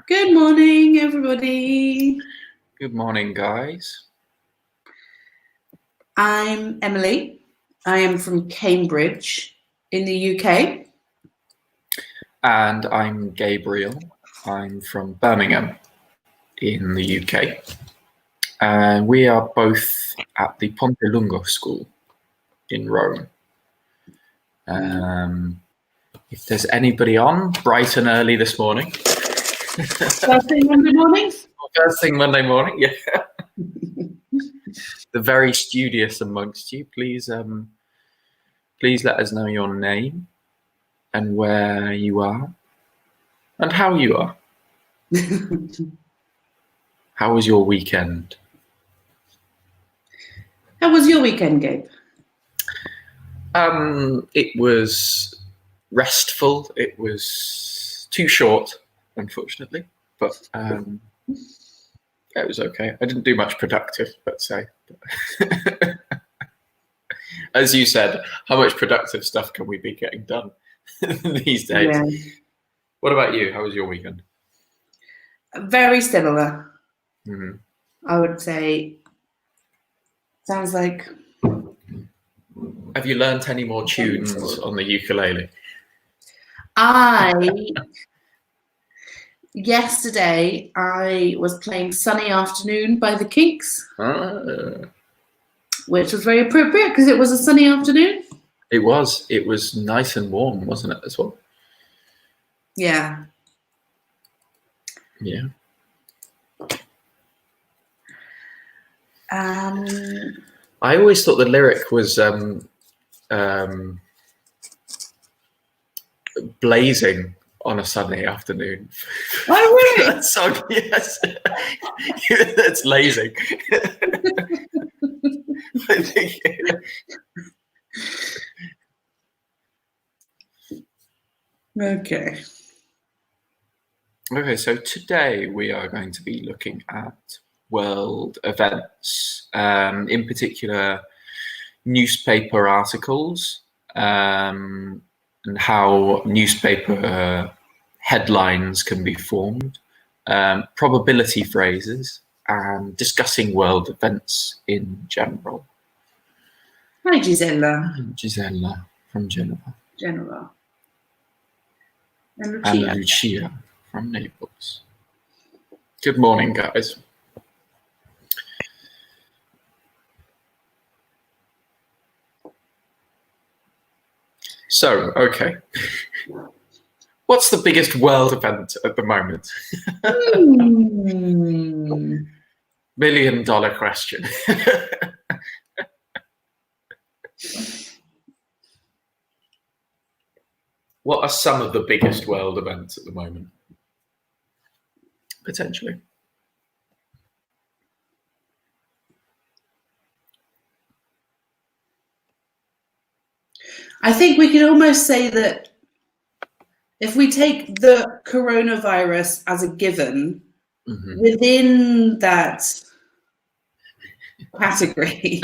Good morning, everybody. Good morning, guys. I'm Emily. I am from Cambridge in the UK. And I'm Gabriel. I'm from Birmingham in the UK. And we are both at the Ponte Lungo School in Rome. If there's anybody on, bright and early this morning. First thing Monday morning? First thing Monday morning, yeah. The very studious amongst you, please let us know your name and where you are and how you are. How was your weekend? How was your weekend, Gabe? It was restful. It was too short, unfortunately, but it was okay. I didn't do much productive, let's say. As you said, how much productive stuff can we be getting done these days? Yeah. What about you? How was your weekend? Very similar. Mm-hmm. I would say. Sounds like. Have you learnt any more tunes on the ukulele? Yesterday, I was playing Sunny Afternoon by the Kinks, which was very appropriate because it was a sunny afternoon. It was. It was nice and warm, wasn't it, as well? Yeah. Yeah. I always thought the lyric was blazing on a sunny afternoon. Oh, really? That song, yes. That's lazing. I think. Okay. Okay, so today we are going to be looking at world events, in particular newspaper articles, and how newspaper headlines can be formed, probability phrases, and discussing world events in general. Hi, Gisella. Gisella from Genova. Genova. And Lucia from Naples. Good morning, guys. So, okay. What's the biggest world event at the moment? $1 million question. What are some of the biggest world events at the moment? Potentially. I think we could almost say that if we take the coronavirus as a given, within that category,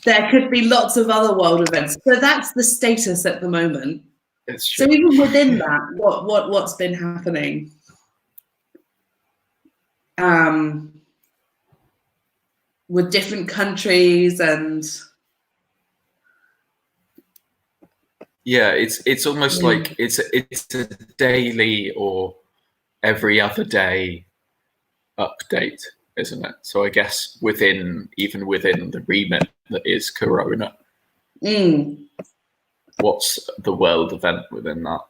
there could be lots of other world events. So that's the status at the moment. It's true. So even within that, what's been happening? With different countries and. Yeah, it's almost like it's a daily or every other day update, isn't it? So I guess even within the remit that is Corona, what's the world event within that?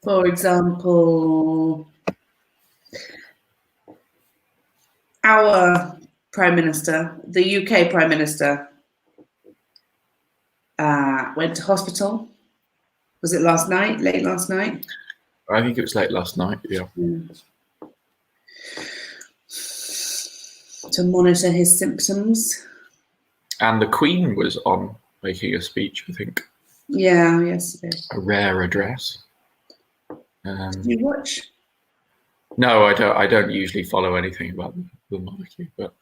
For example, our Prime Minister, the UK Prime Minister, went to hospital. Was it last night? Late last night? I think it was late last night, yeah. To monitor his symptoms. And the Queen was on making a speech, I think. Yeah, yesterday. A rare address. Did you watch? No, I don't usually follow anything about the monarchy, but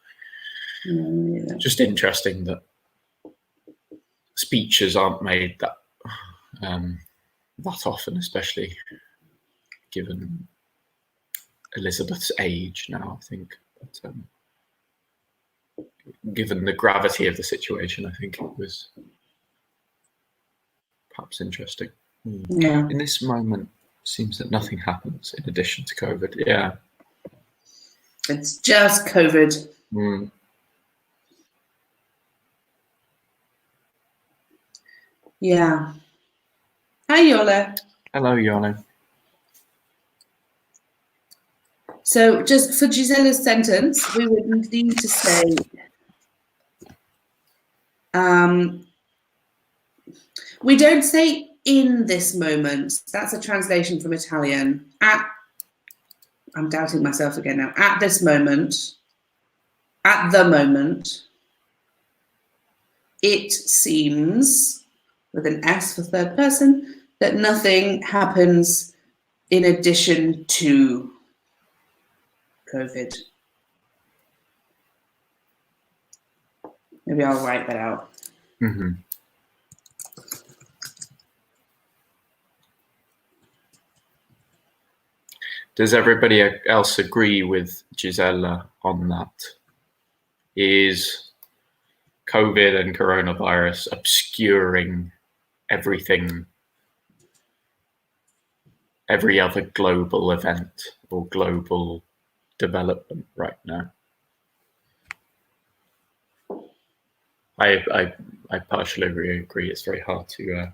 just interesting that speeches aren't made that often, especially given Elizabeth's age now, I think. But, given the gravity of the situation, I think it was perhaps interesting. Yeah. In this moment, it seems that nothing happens in addition to COVID. Yeah. It's just COVID. Yeah. Hi, Yola. Hello, Yola. So just for Gisella's sentence, we would need to say, we don't say in this moment. That's a translation from Italian. I'm doubting myself again now. At this moment, at the moment, it seems, with an S for third person, that nothing happens in addition to COVID. Maybe I'll write that out. Mm-hmm. Does everybody else agree with Gisella on that? Is COVID and coronavirus obscuring everything, every other global event or global development right now? I partially agree. It's very hard to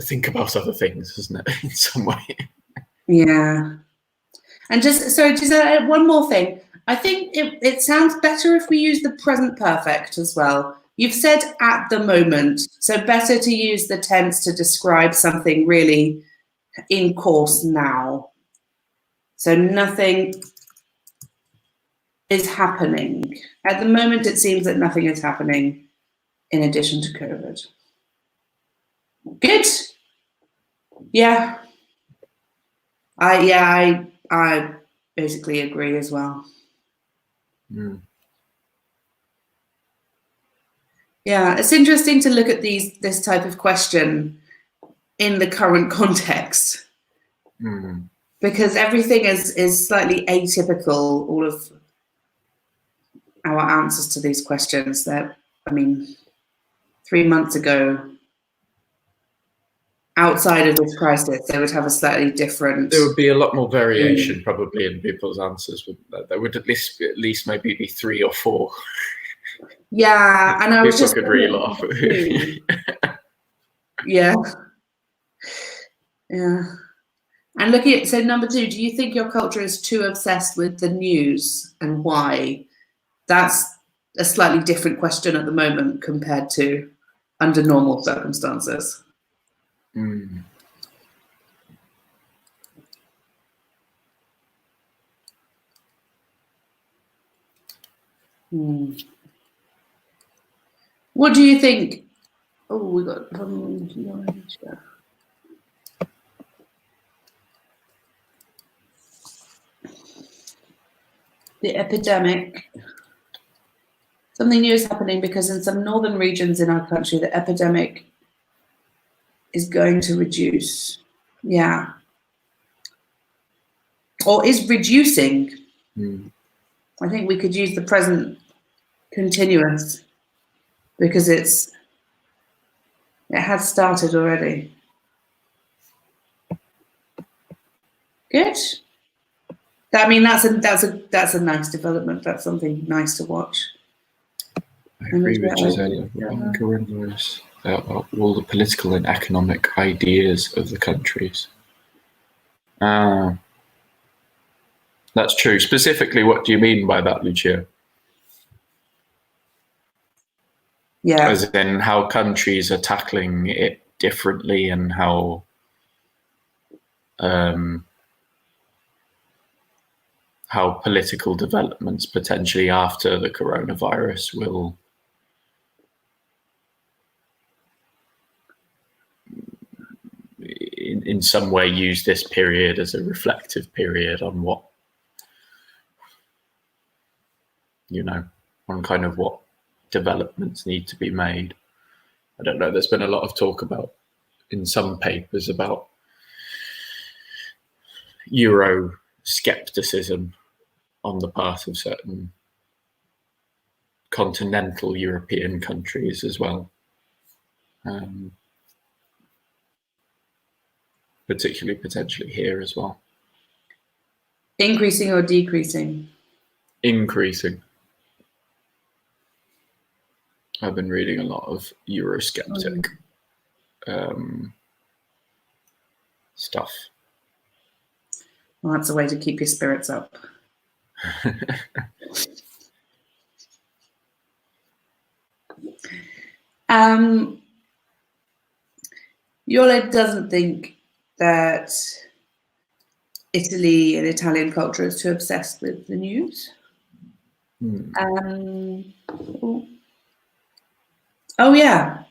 think about other things, isn't it, in some way? Yeah. And just one more thing. I think it sounds better if we use the present perfect as well. You've said at the moment, so better to use the tense to describe something really in course now. So nothing is happening. At the moment, it seems that nothing is happening in addition to COVID. Good. Yeah. I basically agree as well. Yeah, it's interesting to look at this type of question in the current context, because everything is slightly atypical. All of our answers to these questions. That, I mean, 3 months ago, outside of this crisis, they would have a slightly different. There would be a lot more variation probably in people's answers. There would at least maybe be 3 or 4. Yeah, and I was people just could reel off. Yeah. And looking at, so number 2, do you think your culture is too obsessed with the news, and why? That's a slightly different question at the moment compared to under normal circumstances. What do you think? Oh, we got the epidemic. Something new is happening because in some northern regions in our country, the epidemic is going to reduce. Yeah. Or is reducing. I think we could use the present continuous because it has started already. Good. I mean, that's a nice development. That's something nice to watch. I agree with Gisella. Coronavirus, all the political and economic ideas of the countries. That's true. Specifically, what do you mean by that, Lucia? Yeah. As in how countries are tackling it differently, and how political developments potentially after the coronavirus will in some way use this period as a reflective period on what, on kind of what developments need to be made. I don't know. There's been a lot of talk about in some papers about Euroscepticism on the part of certain continental European countries as well, particularly potentially here as well. Increasing or decreasing? Increasing. I've been reading a lot of Eurosceptic stuff. Well, that's a way to keep your spirits up. Yole doesn't think that Italy and Italian culture is too obsessed with the news. Oh yeah,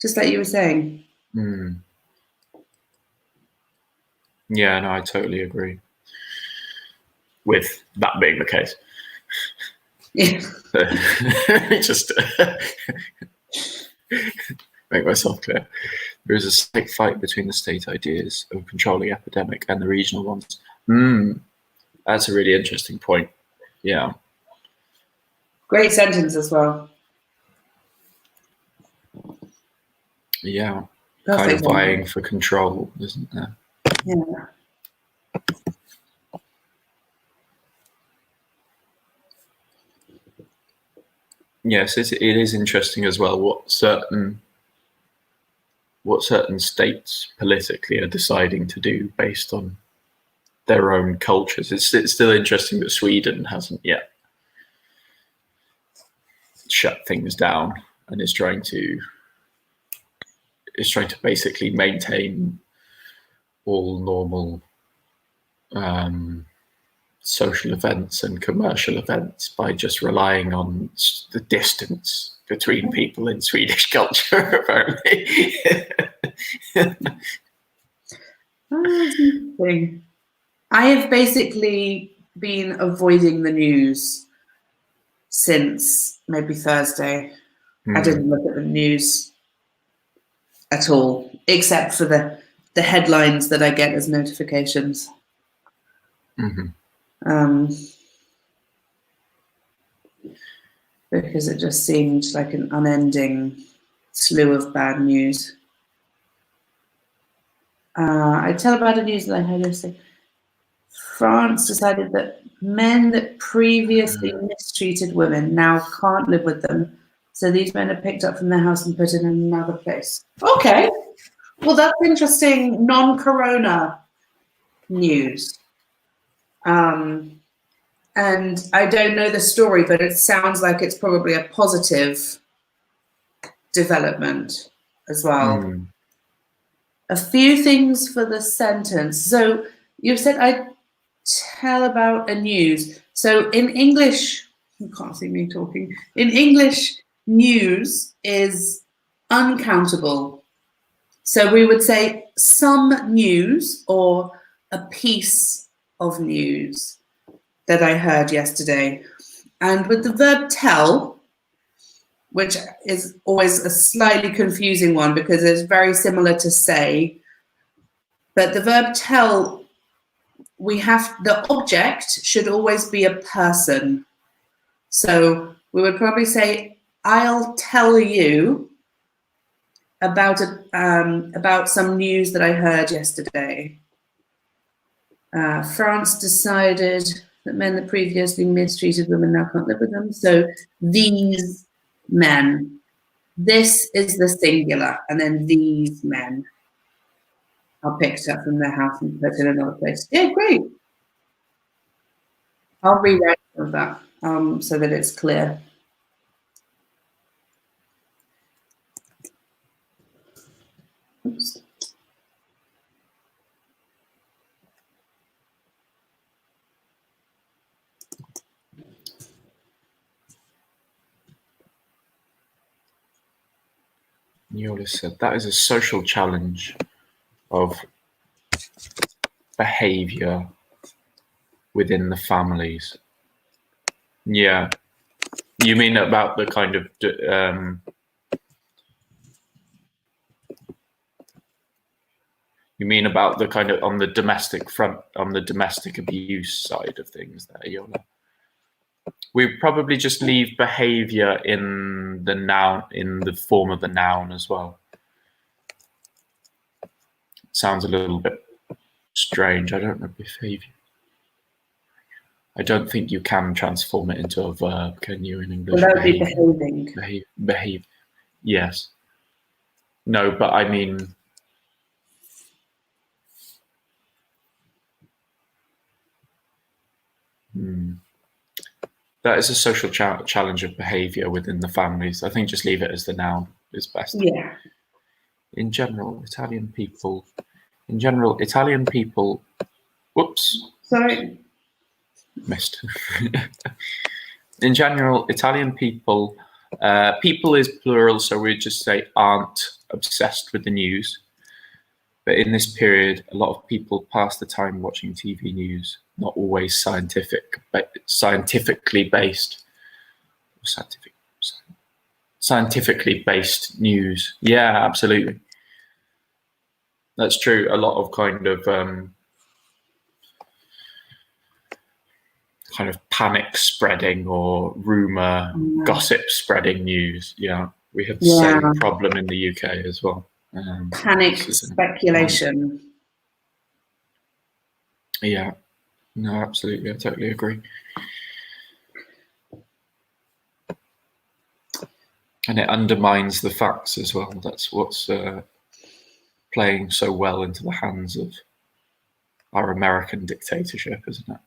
just like you were saying. Yeah, no, I totally agree with that being the case. Yeah. Just make myself clear. There is a slight fight between the state ideas of controlling epidemic and the regional ones. That's a really interesting point. Yeah. Great sentence as well. Yeah. Perfect. Kind of vying for control, isn't there? Yeah. Yes, it is interesting as well what certain states politically are deciding to do based on their own cultures. It's still interesting that Sweden hasn't yet shut things down and is trying to basically maintain all normal social events and commercial events by just relying on the distance between people in Swedish culture, apparently. That's interesting. I have basically been avoiding the news since maybe Thursday. I didn't look at the news at all, except for the headlines that I get as notifications. Because it just seemed like an unending slew of bad news. I tell about the news that I heard yesterday. France decided that men that previously mistreated women now can't live with them. So these men are picked up from their house and put in another place. Okay. Well, that's interesting non-corona news. And I don't know the story, but it sounds like it's probably a positive development as well. A few things for the sentence. So you've said I tell about a news. So in English, you can't see me talking. In English, news is uncountable. So we would say some news or a piece of news that I heard yesterday. And with the verb tell, which is always a slightly confusing one because it's very similar to say, but the verb tell, the object should always be a person. So we would probably say, I'll tell you about some news that I heard yesterday. France decided that men that previously mistreated women now can't live with them. So these men, this is the singular, and then these men are picked up from their house and put in another place. Yeah, great. I'll rewrite some of that so that it's clear. Oops. Yola said that is a social challenge of behavior within the families. Yeah. You mean about the kind of You mean about the kind of on the domestic front, on the domestic abuse side of things there, Yola? We probably just leave behavior in the noun, in the form of the noun as well. Sounds a little bit strange. I don't know behavior. I don't think you can transform it into a verb, can you, in English? Well, that would be behaving. Behave. Yes. No, but I mean, that is a social challenge of behavior within the families. I think just leave it as the noun is best. Yeah. In general, Italian people. Whoops. Sorry. Missed. In general, Italian people. People is plural, so we just say aren't obsessed with the news. But in this period, a lot of people pass the time watching TV news, not always scientifically based news. Yeah, absolutely. That's true. A lot of kind of panic spreading or rumor, gossip spreading news. Yeah, we have the same problem in the UK as well. Panic speculation. Yeah, no, absolutely. I totally agree. And it undermines the facts as well. That's what's playing so well into the hands of our American dictatorship, isn't it?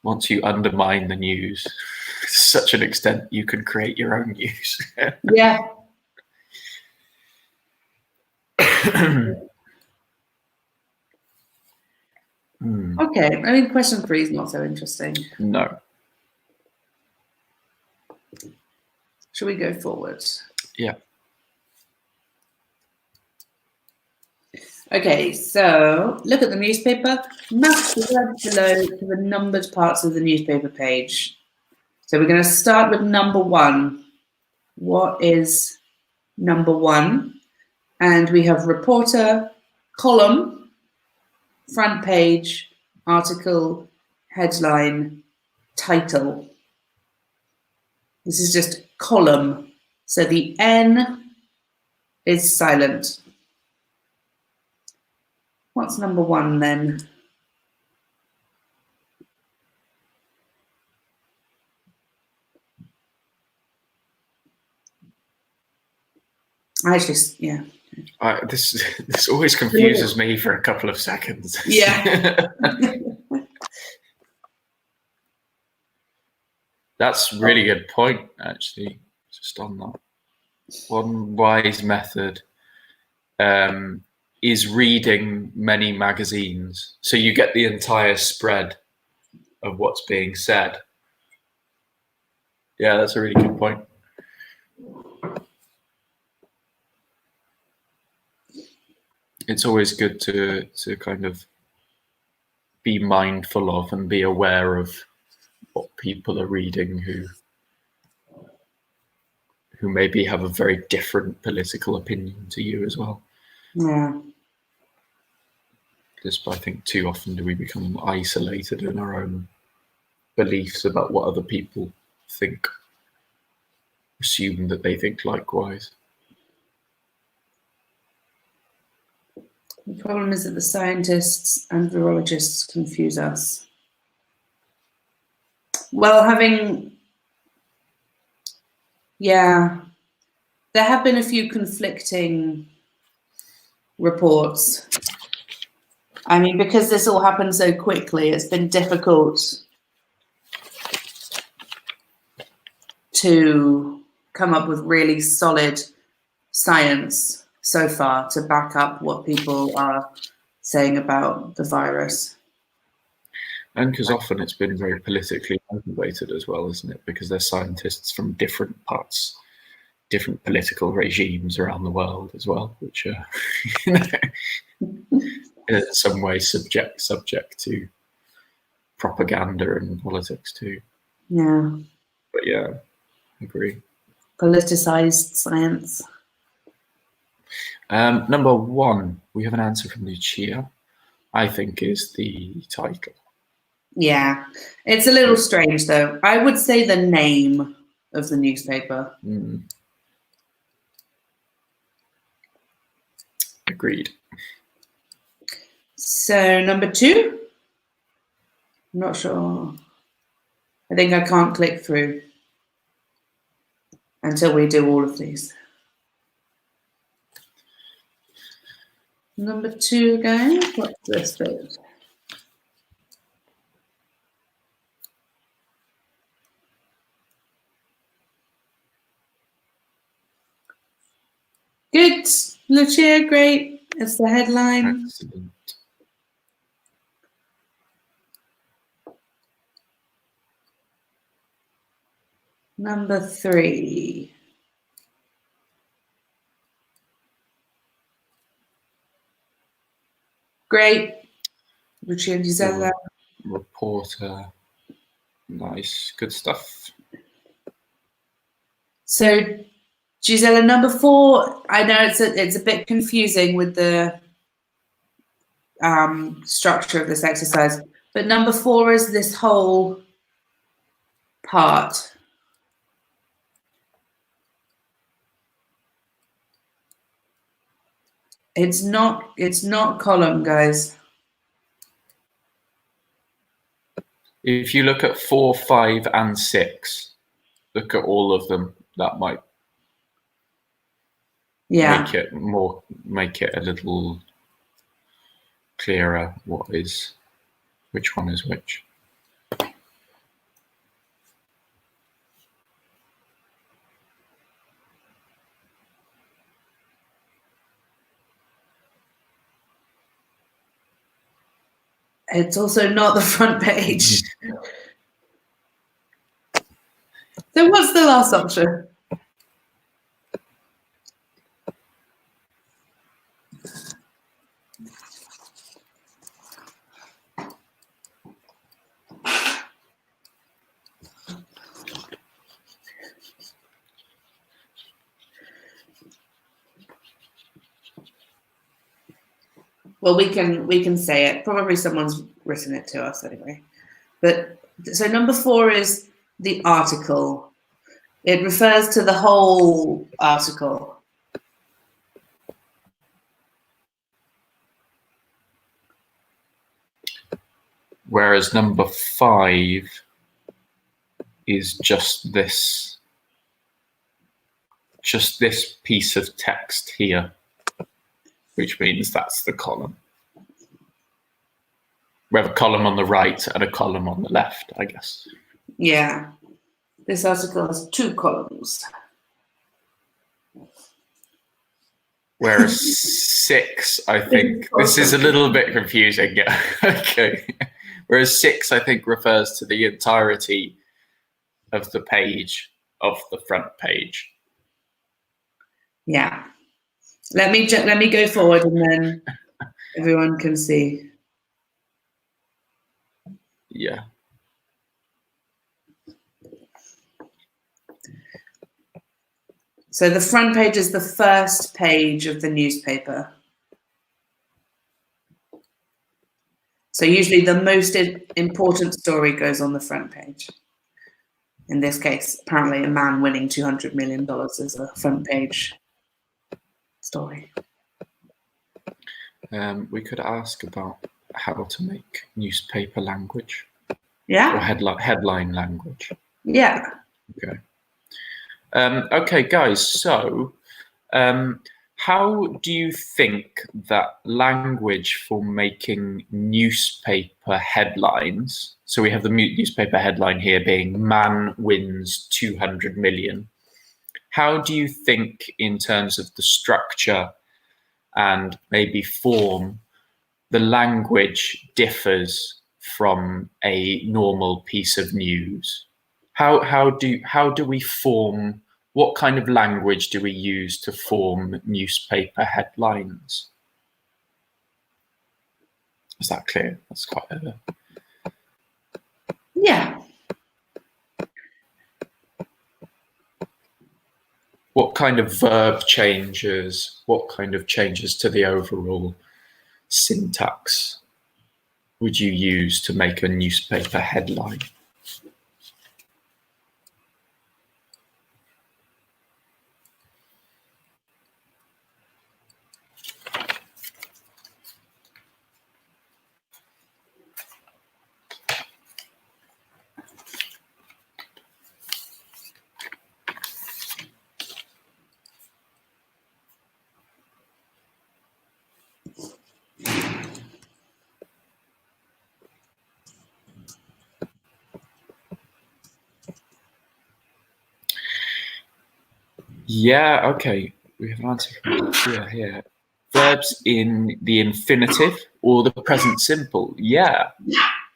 Once you undermine the news to such an extent, you can create your own news. Yeah. Okay, I mean, question 3 is not so interesting. No. Should we go forward? Yeah. Okay, so look at the newspaper. Match the words below to the numbered parts of the newspaper page. So we're going to start with number 1. What is number 1? And we have reporter, column, front page, article, headline, title. This is just column. So the N is silent. What's number 1 then? Actually, yeah. This always confuses me for a couple of seconds. Yeah. That's a really good point, actually, just on that. One wise method is reading many magazines. So you get the entire spread of what's being said. Yeah, that's a really good point. It's always good to kind of be mindful of and be aware of what people are reading who maybe have a very different political opinion to you as well. Yeah. Just I think too often do we become isolated in our own beliefs about what other people think, assume that they think likewise. The problem is that the scientists and virologists confuse us. Well, there have been a few conflicting reports. I mean, because this all happened so quickly, it's been difficult to come up with really solid science so far to back up what people are saying about the virus. And because often it's been very politically motivated as well, isn't it? Because they're scientists from different parts, different political regimes around the world as well, which are in some way subject to propaganda and politics too. Yeah. But yeah, I agree. Politicized science. Number one, we have an answer from Lucia, I think is the title. Yeah, it's a little strange though. I would say the name of the newspaper. Agreed. So number two, I'm not sure. I think I can't click through until we do all of these. Number two again, what's this bit? Good, Lucia, great. It's the headline. Excellent. Number three. Great. Lucia and Gisela. Reporter. Nice. Good stuff. So Gisela, number four, I know it's a bit confusing with the structure of this exercise, but number four is this whole part. It's not column, guys. If you look at 4, 5, and 6, look at all of them. That might make it a little clearer which one is which. It's also not the front page. So what's the last option? Well, we can say it. Probably someone's written it to us anyway. But so number four is the article. It refers to the whole article. Whereas number 5 is just this piece of text here, which means that's the column. We have a column on the right and a column on the left, I guess. Yeah. This article has 2 columns. Whereas 6, I think, this is a little bit confusing. Yeah. Okay. Whereas 6, I think, refers to the entirety of the page, of the front page. Yeah. Let me go forward and then everyone can see. Yeah. So the front page is the first page of the newspaper. So usually the most important story goes on the front page. In this case, apparently a man winning $200 million is a front page story. We could ask about how to make newspaper language. Yeah. Or headline language. Yeah. Okay. Okay, guys. So, how do you think that language for making newspaper headlines? So we have the newspaper headline here being "Man wins 200 million." How do you think, in terms of the structure and maybe form, the language differs from a normal piece of news? How do we form? What kind of language do we use to form newspaper headlines? Is that clear? That's quite a... Yeah. What kind of verb changes? What kind of changes to the overall syntax would you use to make a newspaper headline? Yeah, okay. We have an answer from here. Verbs in the infinitive or the present simple. Yeah.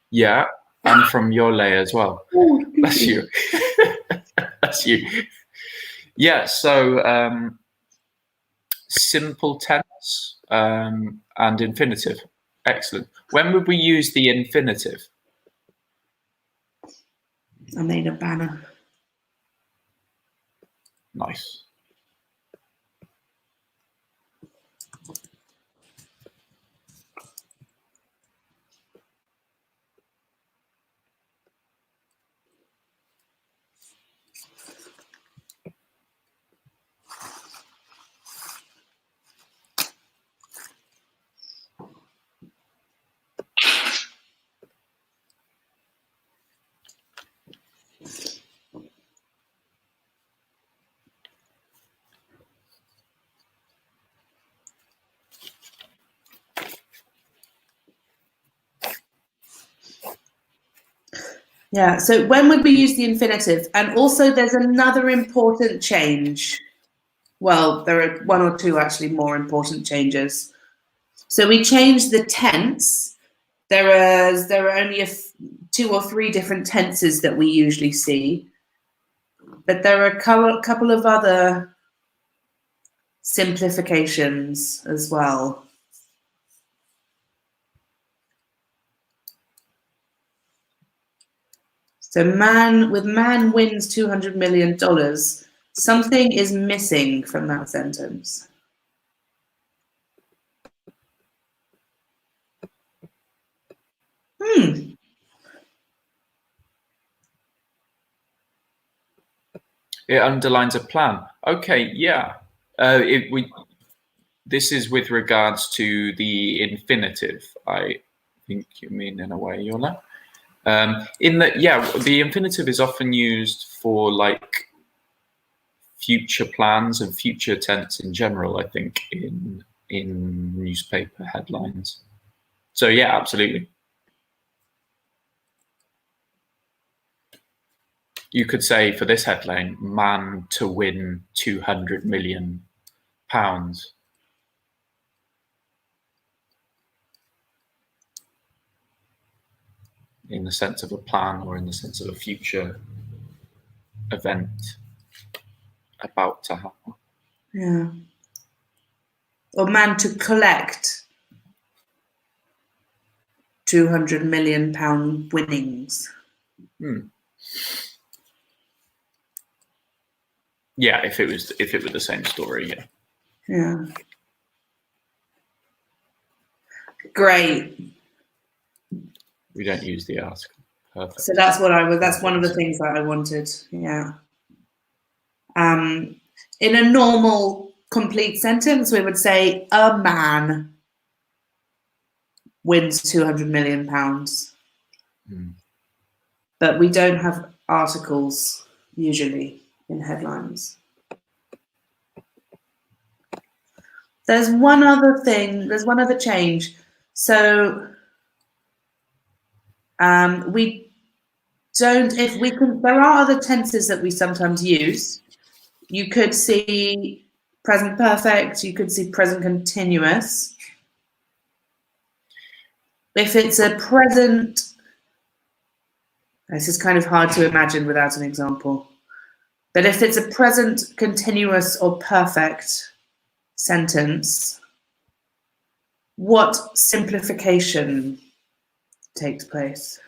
Yeah. And from Yole as well. Bless you. Bless you. Yeah, so simple tense and infinitive. Excellent. When would we use the infinitive? I made a banner. Nice. Yeah, so when would we use the infinitive? And also there's another important change. Well, there are one or two actually more important changes. So we changed the tense. There are only two or three different tenses that we usually see. But there are a couple of other simplifications as well. So man wins $200 million. Something is missing from that sentence. It underlines a plan. Okay, yeah. This is with regards to the infinitive, I think you mean, in a way, Yola. In that, yeah, the infinitive is often used for like future plans and future tense in general, I think, in newspaper headlines. So yeah, absolutely. You could say for this headline, man to win £200 million. In the sense of a plan or in the sense of a future event about to happen. Yeah. Or man to collect £200 million winnings. Yeah, if it were the same story, yeah. Yeah. Great. We don't use the article. Perfect. So that's one of the things that I wanted. Yeah. In a normal complete sentence, we would say a man wins £200 million. But we don't have articles usually in headlines. There's one other thing. There's one other change. So we don't. There are other tenses that we sometimes use. You could see present perfect. You could see present continuous. If it's a present, this is kind of hard to imagine without an example. But if it's a present continuous or perfect sentence, what simplification takes place?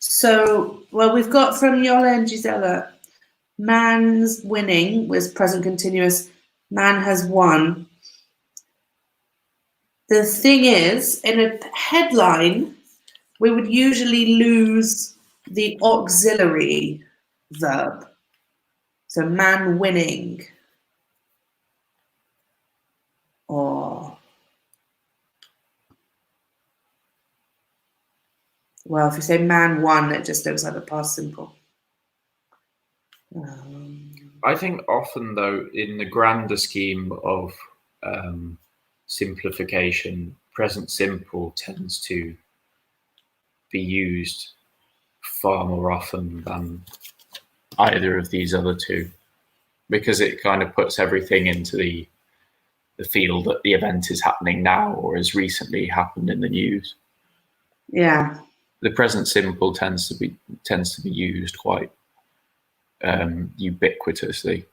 So, well, we've got from Yola and Gisela, man's winning was present continuous. Man has won. The thing is, in a headline, we would usually lose the auxiliary verb. So man winning. Or, well, if you say man won, it just looks like the past simple. I think often, though, in the grander scheme of simplification, present simple tends to be used far more often than either of these other two, because it kind of puts everything into the field that the event is happening now or has recently happened in the news. Yeah. The present simple tends to be used quite ubiquitously.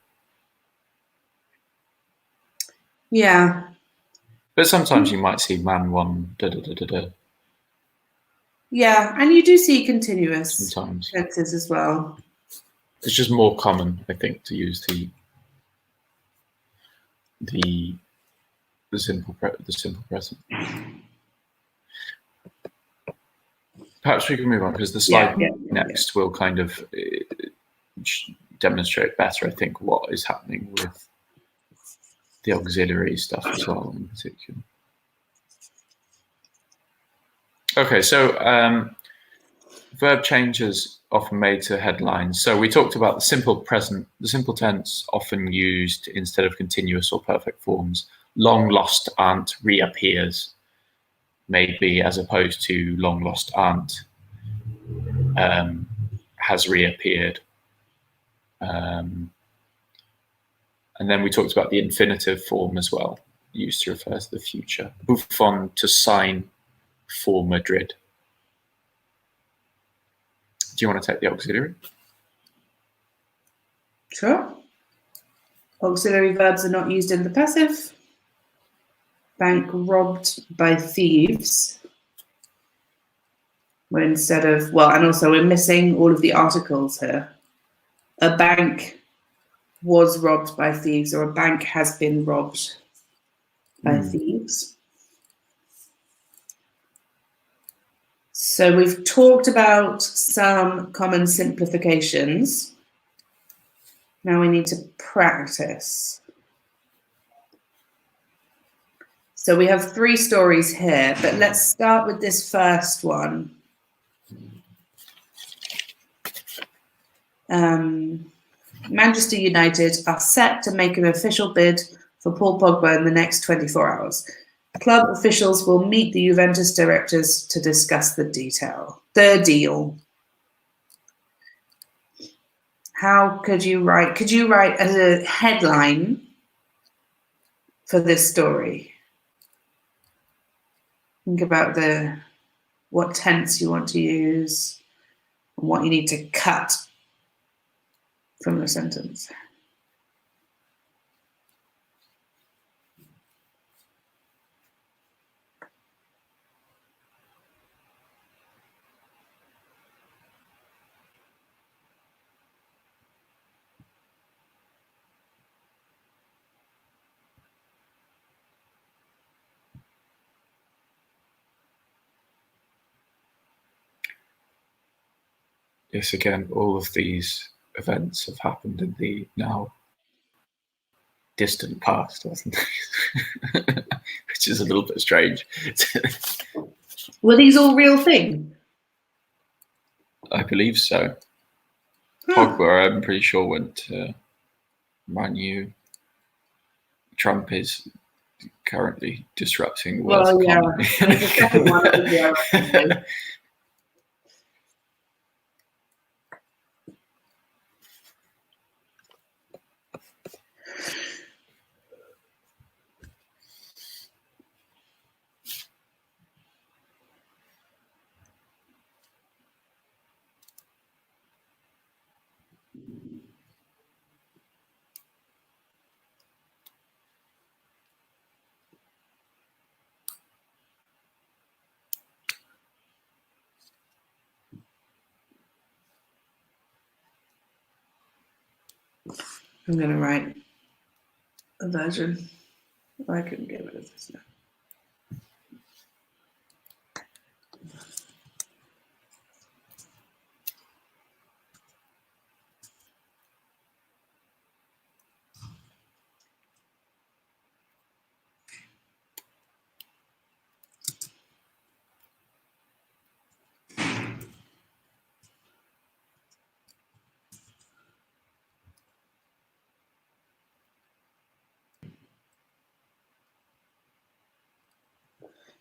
Yeah. But sometimes you might see man one da da da da da. Yeah, and you do see continuous Sometimes tenses as well. it's just more common, I think, to use the simple present. Perhaps we can move on, because the slide next will kind of demonstrate better, I think, what is happening with the auxiliary stuff as well in particular. Okay, so verb changes often made to headlines. So we talked about the simple present, the simple tense often used instead of continuous or perfect forms. Long lost aunt reappears, maybe, as opposed to long lost aunt has reappeared. And then we talked about the infinitive form as well, used to refer to the future. Buffon to sign for Madrid. Do you want to take the auxiliary? Sure. Auxiliary verbs are not used in the passive. Bank robbed by thieves. Where instead of, well, and also we're missing all of the articles here. A bank was robbed by thieves, or a bank has been robbed by thieves. So we've talked about some common simplifications. Now we need to practice. So we have 3 stories here, but let's start with this first one. Manchester United are set to make an official bid for Paul Pogba in the next 24 hours. Club officials will meet the Juventus directors to discuss the deal. How could you write? Could you write as a headline for this story? Think about what tense you want to use and what you need to cut from the sentence. Yes, again, all of these events have happened in the now distant past, hasn't it? Which is a little bit strange. Were these all real things? I believe so. Pogba, I'm pretty sure, went to Man U. Trump is currently disrupting the world's economy. The second one, I'm going to write a version. I can get rid of this now.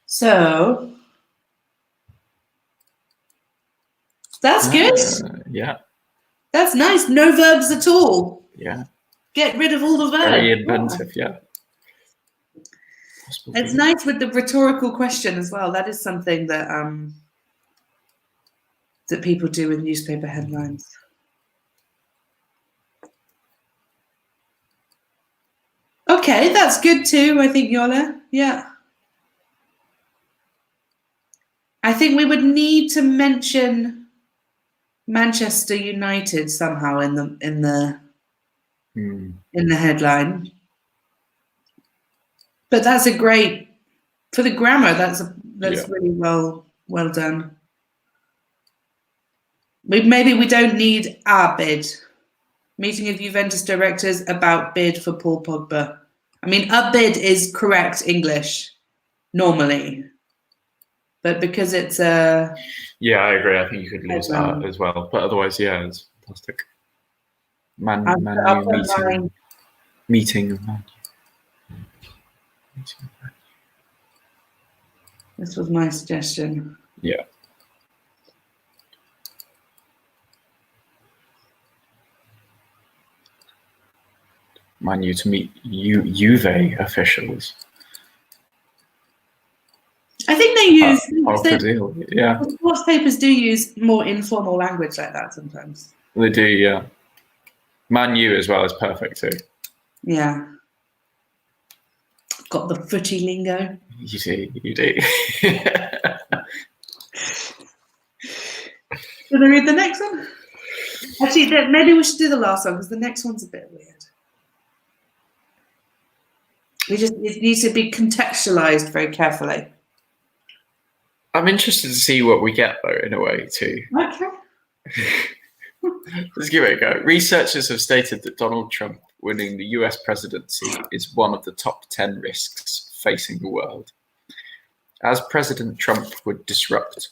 So that's good. Yeah. That's nice. No verbs at all. Yeah. Get rid of all the verbs. Very inventive, yeah. It's nice with the rhetorical question as well. That is something that that people do with newspaper headlines. Okay, that's good too, I think, Yola. Yeah. I think we would need to mention Manchester United somehow in the headline. But that's a great, for the grammar, that's really well done. Maybe we don't need our bid. Meeting of Juventus directors about bid for Paul Pogba. I mean, a bid is correct English normally, but because it's a... Yeah, I agree. I think you could lose that as well. But otherwise, yeah, it's fantastic. Meeting. This was my suggestion. Yeah. Man U to meet Juve officials. I think they use... Yeah. Sports papers do use more informal language like that sometimes. They do, yeah. Man U as well is perfect too. Yeah. Got the footy lingo. You do. Should I read the next one? Actually, maybe we should do the last one because the next one's a bit weird. It needs to be contextualized very carefully. I'm interested to see what we get though, in a way too. Okay. Let's give it a go. Researchers have stated that Donald Trump winning the US presidency is one of the top 10 risks facing the world. As President Trump could disrupt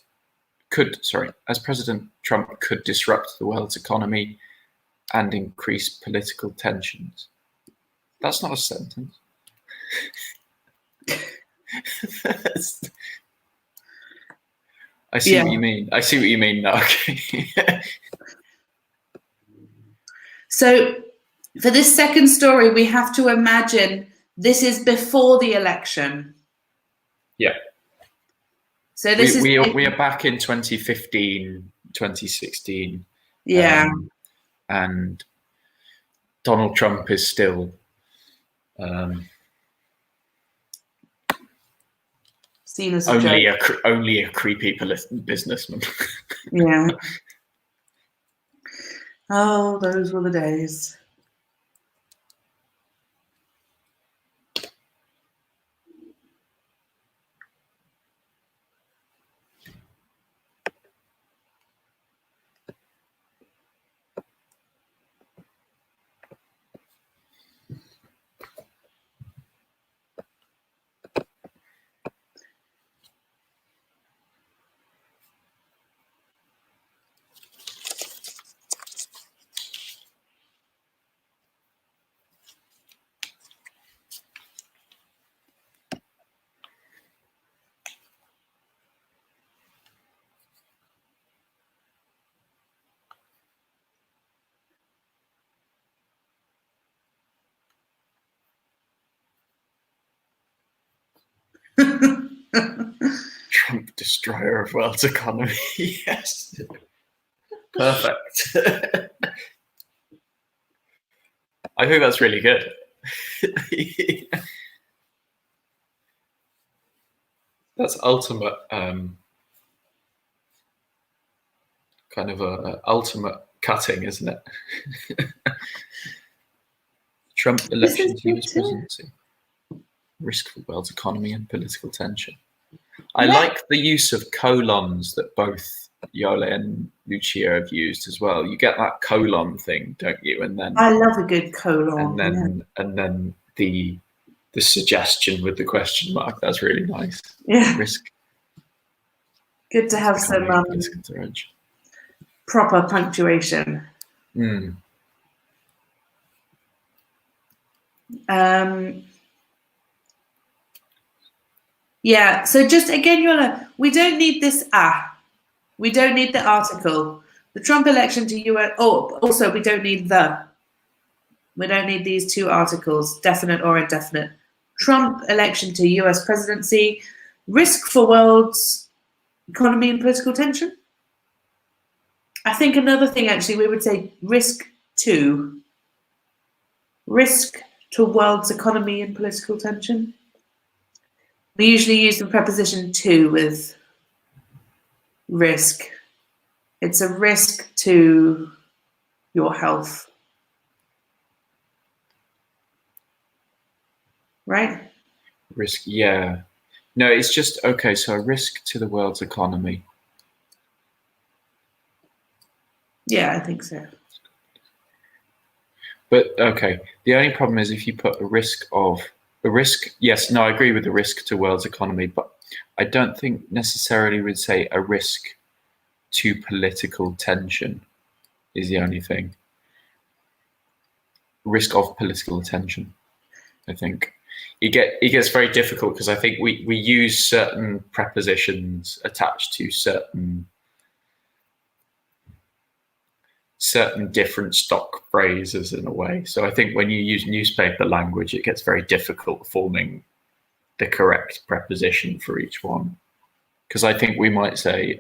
the world's economy and increase political tensions. That's not a sentence. I see what you mean. I see what you mean now. Okay. So for this second story, we have to imagine this is before the election. Yeah. So this we are back in 2015, 2016. Yeah. And Donald Trump is still seen as only a creepy businessman. Yeah. Oh, those were the days. Trump, destroyer of world's economy. Yes. Perfect. I think that's really good. That's ultimate, kind of a ultimate cutting, isn't it? Trump This election is to good US too. presidency. Risk for the world's economy and political tension. I Yeah. like the use of colons that both Yole and Lucia have used as well. You get that colon thing, don't you? And then I love a good colon. and then the suggestion with the question mark. That's really nice. Yeah. Risk. Good to have some political tension. proper punctuation. Mm. Yeah, so just again, Yola, we don't need this we don't need the article. The Trump election to US, also we don't need we don't need these two articles, definite or indefinite. Trump election to US presidency, risk for world's economy and political tension. I think another thing, actually, we would say risk to world's economy and political tension. We usually use the preposition to with risk. It's a risk to your health. Right? Risk, yeah. No, it's just, okay, so a risk to the world's economy. Yeah, I think so. But, okay, the only problem is if you put a risk, yes, no, I agree with the risk to world's economy, but I don't think necessarily we'd say a risk to political tension is the only thing. Risk of political tension, I think. It gets very difficult because I think we use certain prepositions attached to certain different stock phrases in a way. So I think when you use newspaper language, it gets very difficult forming the correct preposition for each one. Because I think we might say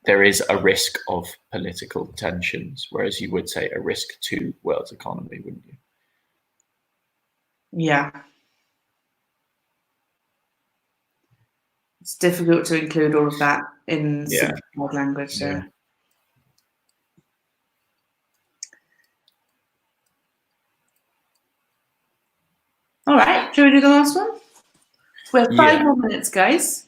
there is a risk of political tensions, whereas you would say a risk to world's economy, wouldn't you? Yeah. It's difficult to include all of that in simplified language. So. Yeah. All right, shall we do the last one? We have 5 more minutes, guys.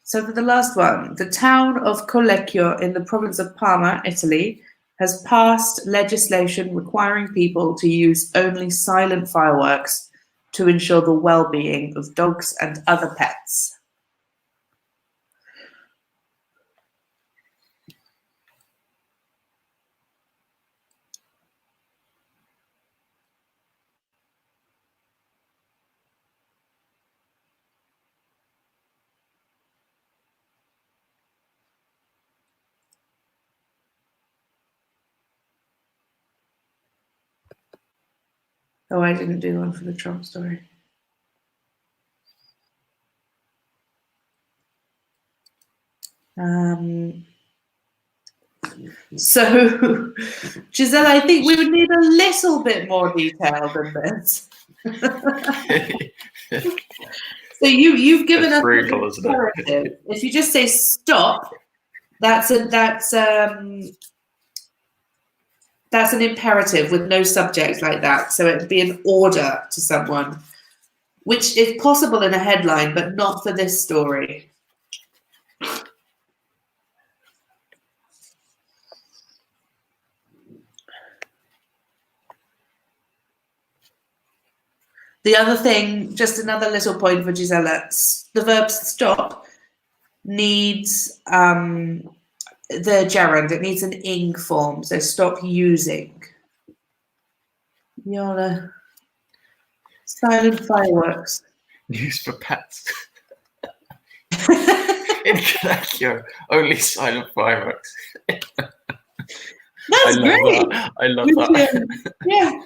So for the last one, the town of Collecchio in the province of Parma, Italy, has passed legislation requiring people to use only silent fireworks to ensure the well-being of dogs and other pets. Oh, I didn't do one for the Trump story. So, Giselle, I think we would need a little bit more detail than this. So you've given us brutal, isn't it? If you just say stop, that's an imperative with no subject like that. So it'd be an order to someone, which is possible in a headline, but not for this story. The other thing, just another little point for Gisela, the verb stop needs the gerund. It needs an ing form, so stop using. Yola. Silent fireworks. News for pets. In Collecchio, only silent fireworks. That's great. I love that. Yeah.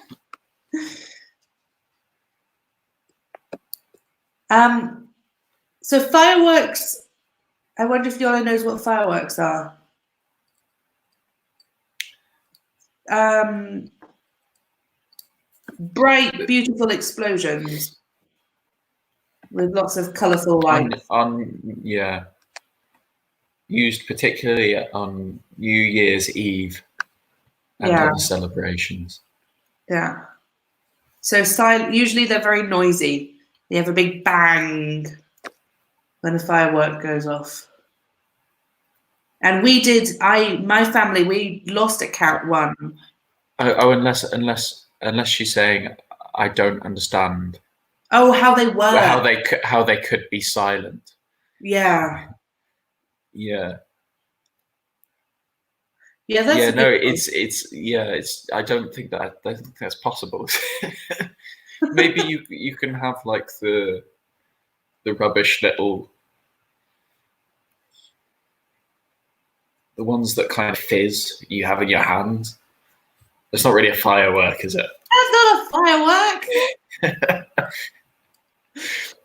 So fireworks, I wonder if Yola knows what fireworks are. Bright, beautiful explosions with lots of colourful lights. Yeah. Used particularly on New Year's Eve and other celebrations. Yeah. So silent. Usually they're very noisy. They have a big bang when a firework goes off. And my family, we lost at count 1. Oh, unless she's saying I don't understand. Oh, how they were. How they could be silent. Yeah. Yeah. Yeah, that's yeah. No, it's. I don't think that's possible. Maybe you can have like the rubbish little, the ones that kind of fizz you have in your hand. It's not really a firework, is it? That's not a firework.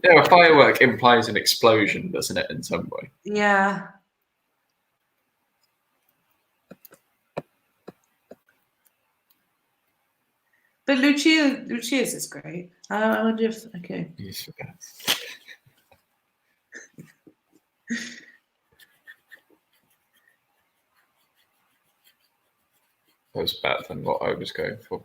Yeah, a firework implies an explosion, doesn't it, in some way? Yeah. But Lucia's is great. I wonder if, okay. Yes, okay. That was better than what I was going for.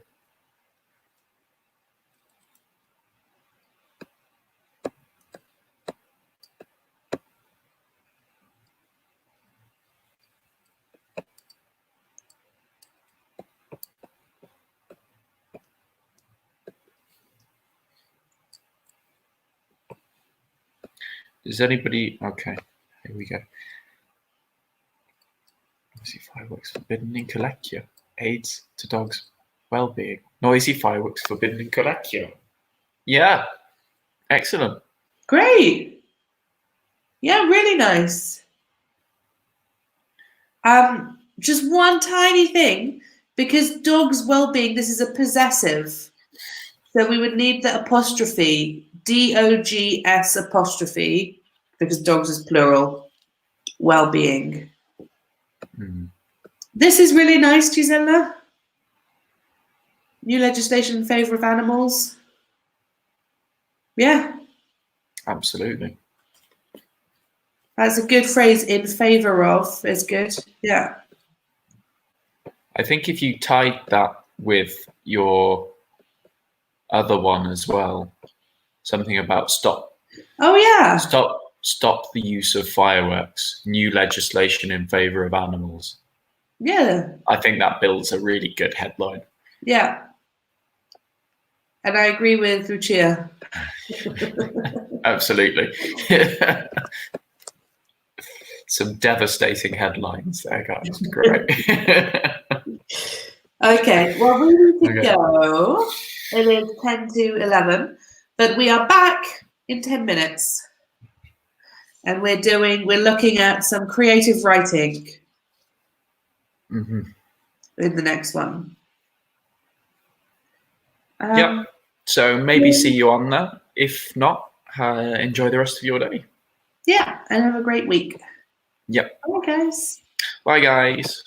Does anybody? Okay, here we go. Noisy fireworks forbidden in Colecchio. Aids to dogs' well-being. Noisy fireworks forbidden in Colecchio. Yeah, excellent. Great. Yeah, really nice. Just one tiny thing, because dogs' well-being. This is a possessive, so we would need the apostrophe, DOGS apostrophe, because dogs is plural. Well-being. This is really nice, Gisela. New legislation in favour of animals. Yeah. Absolutely. That's a good phrase, in favour of, is good. Yeah. I think if you tied that with your other one as well, something about stop. Oh, yeah. Stop the use of fireworks. New legislation in favour of animals. Yeah. I think that builds a really good headline. Yeah. And I agree with Lucia. Absolutely. Some devastating headlines there, guys. Great. Okay, well, we need to go. It is 10 to 11, but we are back in 10 minutes. And we're looking at some creative writing in the next one. Yep. So maybe see you on there. If not, enjoy the rest of your day. Yeah, and have a great week. Yep. Bye, guys. Bye, guys.